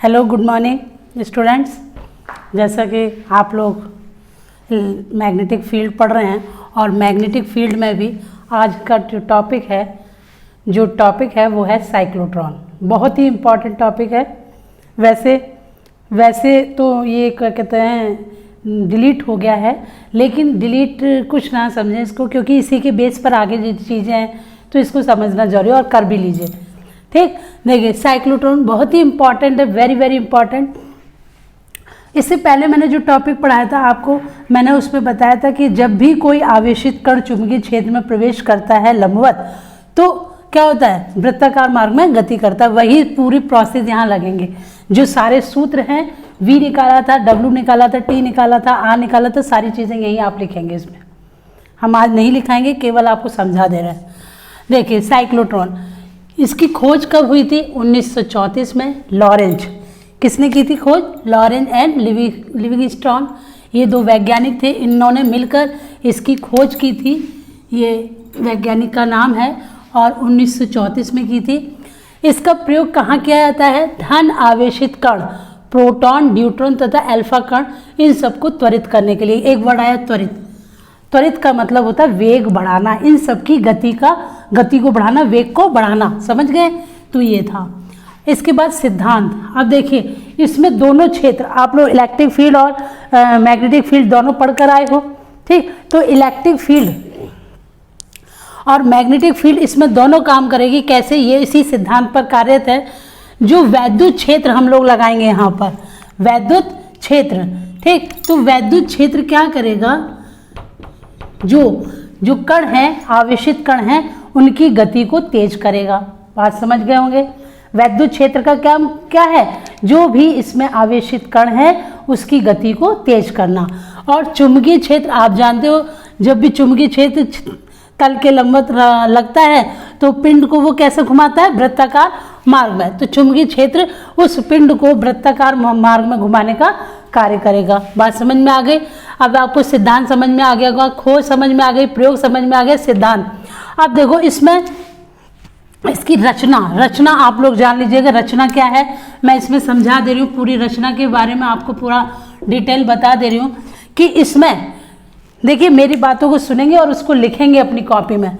Hello, good morning students. जैसा कि आप लोग मैग्नेटिक फील्ड पढ़ रहे हैं और मैग्नेटिक फील्ड में भी आज का जो टॉपिक है वो है साइक्लोट्रॉन। बहुत ही इम्पॉर्टेंट टॉपिक है। वैसे तो ये क्या कहते हैं डिलीट हो गया है, लेकिन डिलीट कुछ ना समझें इसको, क्योंकि इसी के बेस पर आगे जो चीज़ें हैं तो इसको समझना जरूरी है और कर भी लीजिए। ठीक, देखिए साइक्लोट्रॉन बहुत ही इंपॉर्टेंट है, वेरी वेरी इंपॉर्टेंट। इससे पहले मैंने जो टॉपिक पढ़ाया था आपको, मैंने उसमें बताया था कि जब भी कोई आवेशित कण चुंबकीय क्षेत्र में प्रवेश करता है लंबवत, तो क्या होता है, वृत्ताकार मार्ग में गति करता है। वही पूरी प्रोसेस यहाँ लगेंगे। जो सारे सूत्र हैं, V निकाला था, W निकाला था, T निकाला था, R निकाला था, सारी चीज़ें यही आप लिखेंगे। इसमें हम आज नहीं लिखाएंगे, केवल आपको समझा दे रहे हैं। देखिए साइक्लोट्रॉन, इसकी खोज कब हुई थी? 1934 में। लॉरेंज, किसने की थी खोज? लॉरेंज एंड लिविंगस्टोन, ये दो वैज्ञानिक थे। इन्होंने मिलकर इसकी खोज की थी। ये वैज्ञानिक का नाम है और 1934 में की थी। इसका प्रयोग कहाँ किया जाता है? धन आवेशित कण, प्रोटॉन, न्यूट्रॉन तथा अल्फा कण, इन सबको त्वरित करने के लिए। एक वर्ड आया त्वरित। त्वरित का मतलब होता है वेग बढ़ाना, इन सब की गति को बढ़ाना, वेग को बढ़ाना। समझ गए? तो ये था। इसके बाद सिद्धांत। अब देखिए इसमें दोनों क्षेत्र, आप लोग इलेक्ट्रिक फील्ड और मैग्नेटिक फील्ड दोनों पढ़कर आए हो। ठीक, तो इलेक्ट्रिक फील्ड और मैग्नेटिक फील्ड इसमें दोनों काम करेगी। कैसे? ये इसी सिद्धांत पर कार्यरत है। जो वैद्युत क्षेत्र हम लोग लगाएंगे यहाँ पर, वैद्युत क्षेत्र। ठीक, तो वैद्युत क्षेत्र क्या करेगा? जो कण है, आवेशित कण है, उनकी गति को तेज करेगा। बात समझ गए होंगे। वैद्युत क्षेत्र का क्या है? जो भी इसमें आवेशित कण है उसकी गति को तेज करना। और चुंबकीय क्षेत्र आप जानते हो, जब भी चुंबकीय क्षेत्र तल के लंबवत लगता है तो पिंड को वो कैसे घुमाता है? वृत्ताकार मार्ग में। तो चुंबकीय क्षेत्र उस पिंड को वृत्ताकार मार्ग में घुमाने का कार्य करेगा। बात समझ में आ गई? अब आपको सिद्धांत समझ में आ गया होगा, खोज समझ में आ गई, प्रयोग समझ में आ गया, सिद्धांत। अब देखो इसमें इसकी रचना आप लोग जान लीजिएगा। रचना क्या है मैं इसमें समझा दे रही हूँ। पूरी रचना के बारे में आपको पूरा डिटेल बता दे रही हूँ कि इसमें देखिए मेरी बातों को सुनेंगे और उसको लिखेंगे अपनी कॉपी में।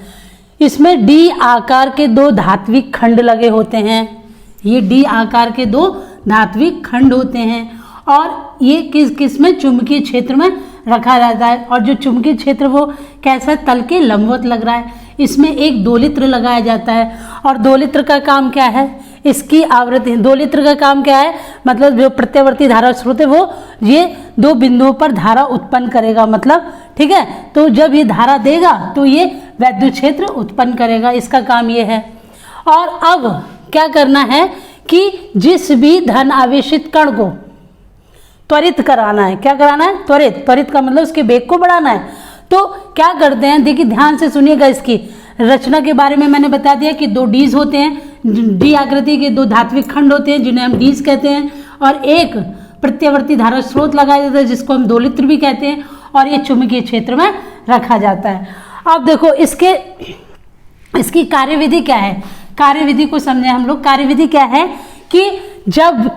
इसमें डी आकार के दो धात्विक खंड लगे होते हैं। ये डी आकार के दो धात्विक खंड होते हैं और ये किस में? चुंबकीय क्षेत्र में रखा जाता है। और जो चुंबकीय क्षेत्र वो कैसा? तल के लंबवत लग रहा है। इसमें एक दोलित्र लगाया जाता है और दोलित्र का काम क्या है? इसकी आवृत्ति। दोलित्र का काम क्या है? मतलब जो प्रत्यावर्ती धारा स्रोत है वो ये दो बिंदुओं पर धारा उत्पन्न करेगा। मतलब ठीक है, तो जब ये धारा देगा तो ये वैद्युत क्षेत्र उत्पन्न करेगा। इसका काम ये है। और अब क्या करना है कि जिस भी धन आवेशित कण को त्वरित कराना है। क्या कराना है? त्वरित का मतलब उसके वेग को बढ़ाना है। तो क्या करते हैं? देखिए ध्यान से सुनिएगा। इसकी रचना के बारे में मैंने बता दिया कि दो डीज होते हैं। डी आकृति के दो धात्विक खंड होते हैं जिन्हें हम डीज कहते हैं, और एक प्रत्यावर्ती धारा स्रोत लगाया जाता है जिसको हम दोलित्र भी कहते हैं, और ये चुंबकीय क्षेत्र में रखा जाता है। अब देखो इसकी कार्यविधि क्या है? कार्यविधि को समझे हम लोग। कार्यविधि क्या है कि जब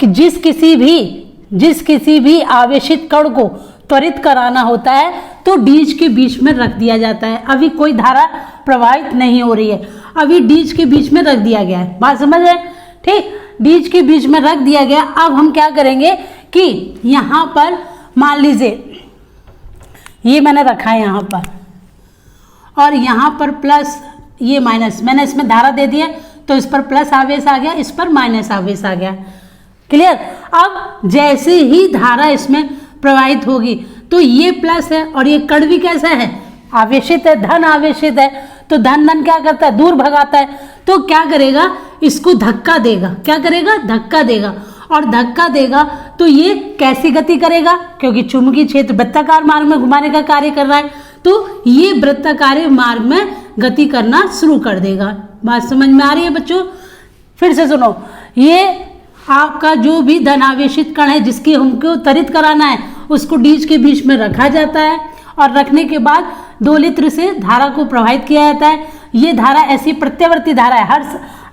जिस किसी भी आवेशित कण को त्वरित कराना होता है तो डीज के बीच में रख दिया जाता है। अभी कोई धारा प्रवाहित नहीं हो रही है, अभी डीज के बीच में रख दिया गया है। बात समझ रहे? ठीक, डीज के बीच में रख दिया गया। अब हम क्या करेंगे कि यहाँ पर मान लीजिए ये मैंने रखा है यहाँ पर, और यहाँ पर प्लस, ये माइनस। मैंने इसमें धारा दे दी है तो इस पर प्लस आवेश आ गया, इस पर माइनस आवेश आ गया। क्लियर? अब जैसे ही धारा इसमें प्रवाहित होगी तो ये प्लस है और ये कण भी कैसा है? आवेशित है, धन आवेशित है। तो धन क्या करता है? दूर भगाता है। तो क्या करेगा? इसको धक्का देगा। क्या करेगा? धक्का देगा। और धक्का देगा तो ये कैसी गति करेगा? क्योंकि चुंबकीय क्षेत्र वृत्ताकार मार्ग में घुमाने का कार्य कर रहा है, तो ये वृत्ताकार मार्ग में गति करना शुरू कर देगा। बात समझ में आ रही है बच्चों? फिर से सुनो। ये आपका जो भी धन आवेशित कण है जिसकी हमको त्वरित कराना है उसको डीज के बीच में रखा जाता है, और रखने के बाद दोलित्र से धारा को प्रवाहित किया जाता है। ये धारा ऐसी प्रत्यावर्ती धारा है, हर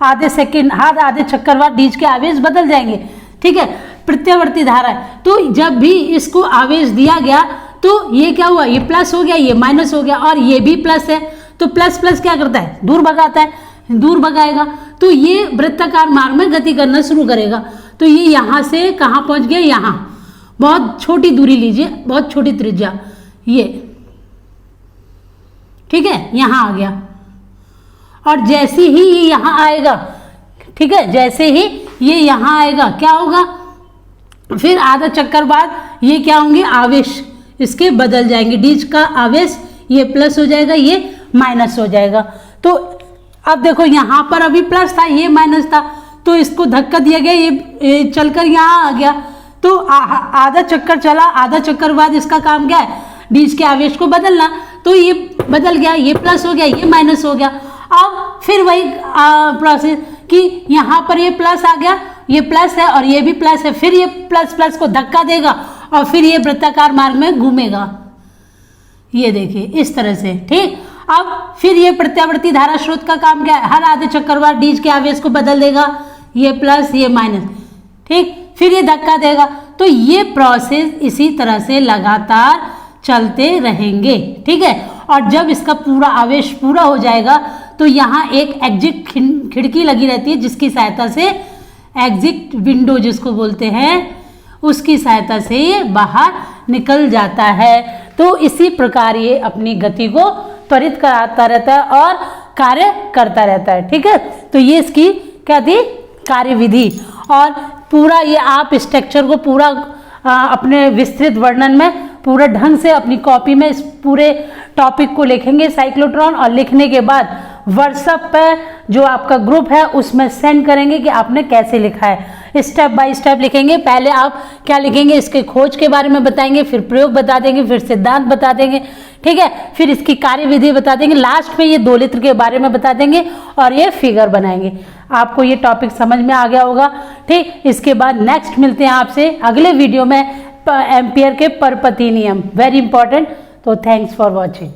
आधे सेकंड, हर आधे चक्कर बाद डीज के आवेश बदल जाएंगे। ठीक है, प्रत्यावर्ती धारा है। तो जब भी इसको आवेश दिया गया तो ये क्या हुआ, ये प्लस हो गया, ये माइनस हो गया, और ये भी प्लस है। तो प्लस प्लस क्या करता है, दूर भगाता है, दूर भगाएगा। तो ये वृत्ताकार मार्ग में गति करना शुरू करेगा। तो ये यहाँ से कहाँ पहुँच गया, यहाँ, बहुत छोटी दूरी लीजिए, बहुत छोटी त्रिज्या, ये, ठीक है, यहाँ आ गया। और जैसे ही ये यहाँ आएगा, ठीक है, जैसे ही ये यहाँ आएगा क्या होगा, फिर आधा चक्कर बाद ये क्या होंगे, आवेश इसके बदल जाएंगे। डीज का आवेश ये प्लस हो जाएगा, ये माइनस हो जाएगा। तो अब देखो यहाँ पर अभी प्लस था, ये माइनस था, तो इसको धक्का दिया गया, ये चलकर यहाँ आ गया। तो आधा चक्कर चला, आधा चक्कर बाद इसका काम क्या है, डीज के आवेश को बदलना। तो ये बदल गया, ये प्लस हो गया, ये माइनस हो गया। अब फिर वही प्रोसेस कि यहाँ पर ये प्लस आ गया, ये प्लस है और ये भी प्लस है, फिर ये प्लस प्लस को धक्का देगा और फिर ये वृत्ताकार मार्ग में घूमेगा, ये देखिए इस तरह से, ठीक। अब फिर ये प्रत्यावर्ती धारा स्रोत का काम क्या है, हर आधे चक्कर बाद डीज के आवेश को बदल देगा, ये प्लस ये माइनस, ठीक, फिर ये धक्का देगा। तो ये प्रोसेस इसी तरह से लगातार चलते रहेंगे, ठीक है। और जब इसका पूरा आवेश पूरा हो जाएगा तो यहाँ एक एग्जिट खिड़की लगी रहती है, जिसकी सहायता से एग्जिट विंडो जिसको बोलते हैं, उसकी सहायता से ये बाहर निकल जाता है। तो इसी प्रकार ये अपनी गति को त्वरित कराता रहता है और कार्य करता रहता है, ठीक है। तो ये इसकी क्या थी, कार्यविधि। और पूरा ये आप स्ट्रक्चर को पूरा अपने विस्तृत वर्णन में पूरा ढंग से अपनी कॉपी में इस पूरे टॉपिक को लिखेंगे साइक्लोट्रॉन, और लिखने के बाद व्हाट्सएप पे जो आपका ग्रुप है उसमें सेंड करेंगे कि आपने कैसे लिखा है। स्टेप बाय स्टेप लिखेंगे। पहले आप क्या लिखेंगे, इसके खोज के बारे में बताएंगे, फिर प्रयोग बता देंगे, फिर सिद्धांत बता देंगे, ठीक है, फिर इसकी कार्यविधि बता देंगे, लास्ट में ये 2 लित्र के बारे में बता देंगे और ये फिगर बनाएंगे। आपको ये टॉपिक समझ में आ गया होगा, ठीक। इसके बाद नेक्स्ट मिलते हैं आपसे अगले वीडियो में एम्पियर के परपति नियम, वेरी इंपॉर्टेंट। तो थैंक्स फॉर वॉचिंग।